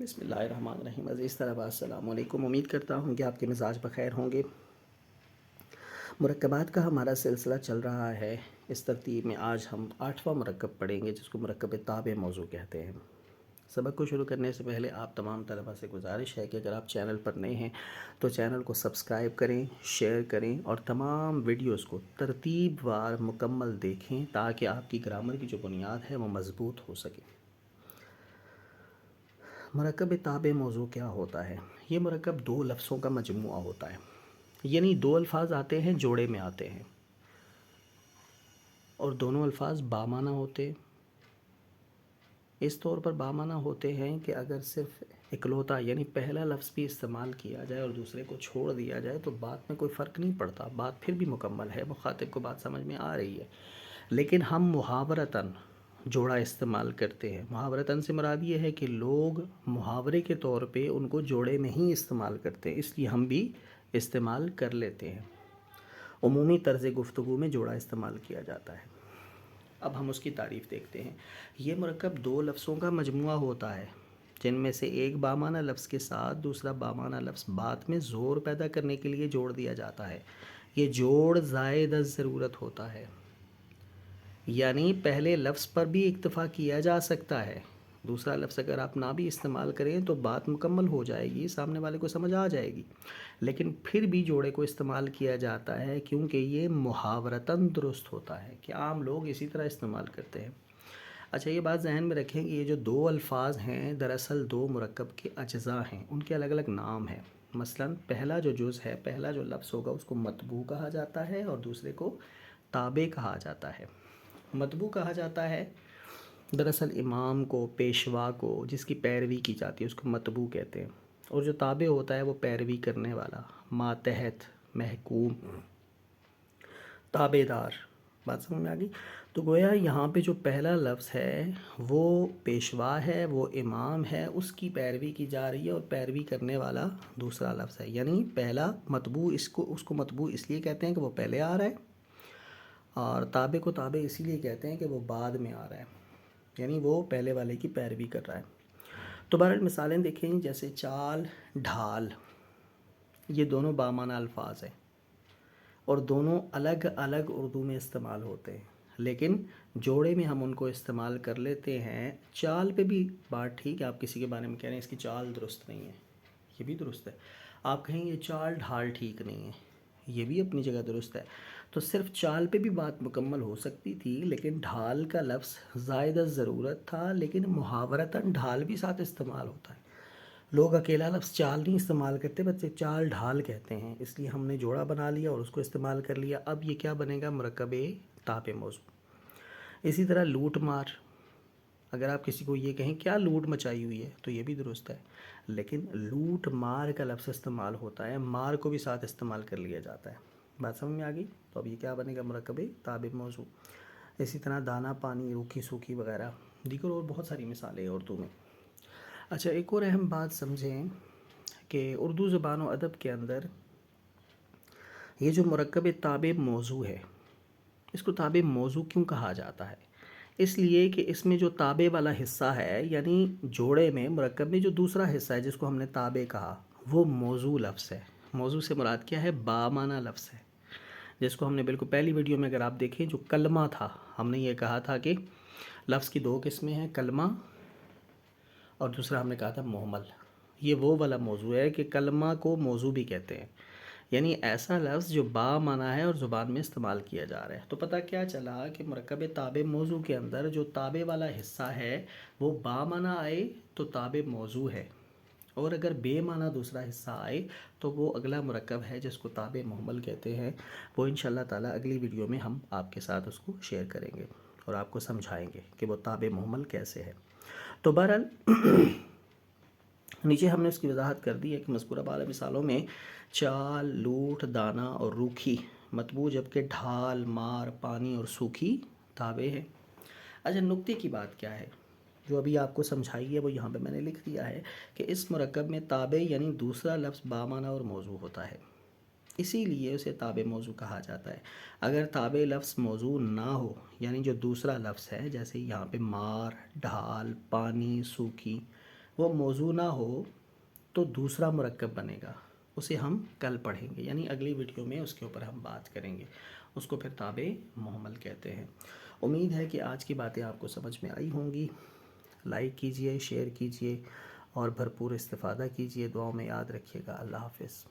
بسم اللہ الرحمن الرحیم۔ عزیز طلباء السلام علیکم، امید کرتا ہوں کہ آپ کے مزاج بخیر ہوں گے۔ مرکبات کا ہمارا سلسلہ چل رہا ہے۔ اس ترتیب میں آج ہم 8واں مرکب پڑھیں گے جس کو مرکب تابع موضوع کہتے ہیں۔ سبق کو شروع کرنے سے پہلے آپ تمام طلباء سے گزارش ہے کہ اگر آپ چینل پر نئے ہیں تو چینل کو سبسکرائب کریں، شیئر کریں اور تمام ویڈیوز کو ترتیب وار مکمل دیکھیں تاکہ آپ کی گرامر کی جو بنیاد ہے وہ مضبوط ہو سکے۔ مرکب تابع موضوع کیا ہوتا ہے؟ یہ مرکب دو لفظوں کا مجموعہ ہوتا ہے، یعنی دو الفاظ آتے ہیں، جوڑے میں آتے ہیں اور دونوں الفاظ بامعنی ہوتے ہیں۔ اس طور پر بامعنی ہوتے ہیں کہ اگر صرف اکلوتا یعنی پہلا لفظ بھی استعمال کیا جائے اور دوسرے کو چھوڑ دیا جائے تو بات میں کوئی فرق نہیں پڑتا، بات پھر بھی مکمل ہے، مخاطب کو بات سمجھ میں آ رہی ہے۔ لیکن ہم محاورتاً جوڑا استعمال کرتے ہیں۔ محاورتاً سے مراد یہ ہے کہ لوگ محاورے کے طور پہ ان کو جوڑے میں ہی استعمال کرتے ہیں، اس لیے ہم بھی استعمال کر لیتے ہیں۔ عمومی طرز گفتگو میں جوڑا استعمال کیا جاتا ہے۔ اب ہم اس کی تعریف دیکھتے ہیں۔ یہ مرکب دو لفظوں کا مجموعہ ہوتا ہے جن میں سے ایک بامعنی لفظ کے ساتھ دوسرا بامعنی لفظ بات میں زور پیدا کرنے کے لیے جوڑ دیا جاتا ہے۔ یہ جوڑ زائد از ضرورت ہوتا ہے، یعنی پہلے لفظ پر بھی اکتفا کیا جا سکتا ہے، دوسرا لفظ اگر آپ نہ بھی استعمال کریں تو بات مکمل ہو جائے گی، سامنے والے کو سمجھ آ جائے گی، لیکن پھر بھی جوڑے کو استعمال کیا جاتا ہے کیونکہ یہ محاورتاً درست ہوتا ہے کہ عام لوگ اسی طرح استعمال کرتے ہیں۔ اچھا، یہ بات ذہن میں رکھیں کہ یہ جو دو الفاظ ہیں دراصل دو مرکب کے اجزاء ہیں، ان کے الگ الگ نام ہیں۔ مثلاً پہلا جو جز ہے، پہلا جو لفظ ہوگا اس کو مطبوع کہا جاتا ہے اور دوسرے کو تابع کہا جاتا ہے۔ مطبوع کہا جاتا ہے دراصل امام کو، پیشوا کو، جس کی پیروی کی جاتی ہے اس کو مطبوع کہتے ہیں، اور جو تابع ہوتا ہے وہ پیروی کرنے والا، ماتحت، محکوم، تابع دار۔ بات سمجھ میں آ گئی؟ تو گویا یہاں پہ جو پہلا لفظ ہے وہ پیشوا ہے، وہ امام ہے، اس کی پیروی کی جا رہی ہے، اور پیروی کرنے والا دوسرا لفظ ہے، یعنی پہلا مطبوع اس کو مطبوع اس لیے کہتے ہیں کہ وہ پہلے آ رہا ہے، اور تابع کو تابع اسی لیے کہتے ہیں کہ وہ بعد میں آ رہا ہے، یعنی وہ پہلے والے کی پیروی کر رہا ہے۔ تو بہرحال مثالیں دیکھیں، جیسے چال، ڈھال، یہ دونوں بامعنی الفاظ ہیں اور دونوں الگ الگ اردو میں استعمال ہوتے ہیں، لیکن جوڑے میں ہم ان کو استعمال کر لیتے ہیں۔ چال پہ بھی بات ٹھیک ہے، آپ کسی کے بارے میں کہہ رہے ہیں اس کی چال درست نہیں ہے، یہ بھی درست ہے۔ آپ کہیں یہ چال ڈھال ٹھیک نہیں ہے، یہ بھی اپنی جگہ درست ہے۔ تو صرف چال پہ بھی بات مکمل ہو سکتی تھی، لیکن ڈھال کا لفظ زائد از ضرورت تھا، لیکن محاورتاً ڈھال بھی ساتھ استعمال ہوتا ہے۔ لوگ اکیلا لفظ چال نہیں استعمال کرتے، بلکہ چال ڈھال کہتے ہیں، اس لیے ہم نے جوڑا بنا لیا اور اس کو استعمال کر لیا۔ اب یہ کیا بنے گا؟ مرکب تابع موضوع۔ اسی طرح لوٹ مار، اگر آپ کسی کو یہ کہیں کیا لوٹ مچائی ہوئی ہے تو یہ بھی درست ہے، لیکن لوٹ مار کا لفظ استعمال ہوتا ہے، مار کو بھی ساتھ استعمال کر لیا جاتا ہے۔ بات سمجھ میں آ گئی؟ تو اب یہ کیا بنے گا؟ مرکب تابع موضوع۔ اسی طرح دانا پانی، روکھی سوکھی وغیرہ، دیگر اور بہت ساری مثالیں ہیں اردو میں۔ اچھا، ایک اور اہم بات سمجھیں کہ اردو زبان و ادب کے اندر یہ جو مرکب تابع موضوع ہے، اس کو تابع موضوع کیوں کہا جاتا ہے؟ اس لیے کہ اس میں جو تابع والا حصہ ہے، یعنی جوڑے میں مرکب میں جو دوسرا حصہ ہے جس کو ہم نے تابع کہا، وہ موضوع لفظ ہے۔ موضوع سے مراد کیا ہے؟ بامعنی لفظ ہے، جس کو ہم نے بالکل پہلی ویڈیو میں اگر آپ دیکھیں جو کلمہ تھا، ہم نے یہ کہا تھا کہ لفظ کی دو قسمیں ہیں، کلمہ اور دوسرا ہم نے کہا تھا محمل۔ یہ وہ والا موضوع ہے کہ کلمہ کو موضوع بھی کہتے ہیں، یعنی ایسا لفظ جو بامعنی ہے اور زبان میں استعمال کیا جا رہا ہے۔ تو پتہ کیا چلا کہ مرکب تابع موضوع کے اندر جو تابع والا حصہ ہے وہ بامعنی آئے تو تابع موضوع ہے، اور اگر بے معنی دوسرا حصہ آئے تو وہ اگلا مرکب ہے جس کو تابع محمل کہتے ہیں۔ وہ انشاءاللہ تعالیٰ اگلی ویڈیو میں ہم آپ کے ساتھ اس کو شیئر کریں گے اور آپ کو سمجھائیں گے کہ وہ تابع محمل کیسے ہے۔ تو بہرحال نیچے ہم نے اس کی وضاحت کر دی ہے کہ مذکورہ بالا مثالوں میں چال، لوٹ، دانا اور روکھی مطبوع، جبکہ ڈھال، مار، پانی اور سوکھی تابع ہے۔ اچھا، نکتے کی بات کیا ہے؟ جو ابھی آپ کو سمجھائی ہے وہ یہاں پہ میں نے لکھ دیا ہے کہ اس مرکب میں تابع یعنی دوسرا لفظ بامعنی اور موضوع ہوتا ہے، اسی لیے اسے تابع موضوع کہا جاتا ہے۔ اگر تابع لفظ موضوع نہ ہو، یعنی جو دوسرا لفظ ہے، جیسے یہاں پہ مار، ڈھال، پانی، سوکھی، وہ موضوع نہ ہو تو دوسرا مرکب بنے گا، اسے ہم کل پڑھیں گے، یعنی اگلی ویڈیو میں اس کے اوپر ہم بات کریں گے، اس کو پھر تابع محمل کہتے ہیں۔ امید ہے کہ آج کی باتیں آپ کو سمجھ میں آئی ہوں گی۔ لائک کیجئے، شیئر کیجئے اور بھرپور استفادہ کیجئے۔ دعاؤں میں یاد رکھیے گا۔ اللہ حافظ۔